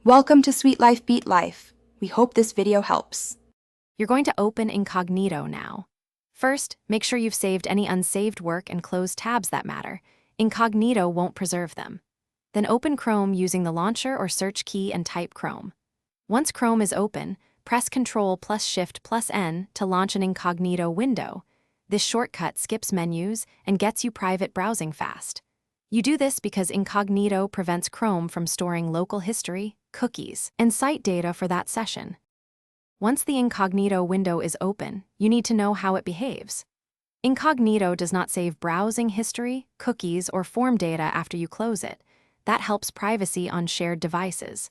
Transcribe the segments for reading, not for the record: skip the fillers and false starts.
Welcome to Sweet Life Beat Life. We hope this video helps. You're going to open Incognito now. First, make sure you've saved any unsaved work and close tabs that matter. Incognito won't preserve them. Then open Chrome using the launcher or search key and type Chrome. Once Chrome is open, press Ctrl+Shift+N to launch an Incognito window. This shortcut skips menus and gets you private browsing fast. You do this because Incognito prevents Chrome from storing local history, cookies, and site data for that session. Once the Incognito window is open, you need to know how it behaves. Incognito does not save browsing history, cookies, or form data after you close it. That helps privacy on shared devices.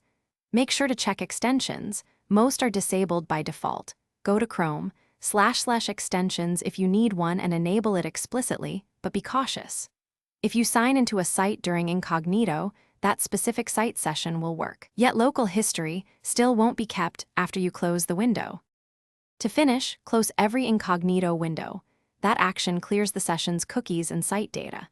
Make sure to check extensions. Most are disabled by default. Go to Chrome//extensions if you need one and enable it explicitly, but be cautious. If you sign into a site during Incognito, that specific site session will work. Yet local history still won't be kept after you close the window. To finish, close every Incognito window. That action clears the session's cookies and site data.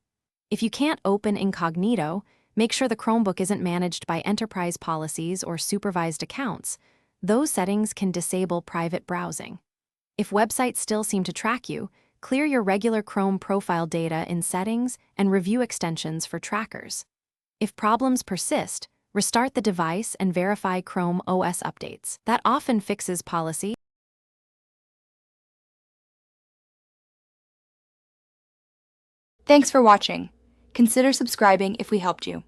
If you can't open Incognito, make sure the Chromebook isn't managed by enterprise policies or supervised accounts. Those settings can disable private browsing. If websites still seem to track you, clear your regular Chrome profile data in Settings and review extensions for trackers. If problems persist, restart the device and verify Chrome OS updates. That often fixes policy. Thanks for watching. Consider subscribing if we helped you.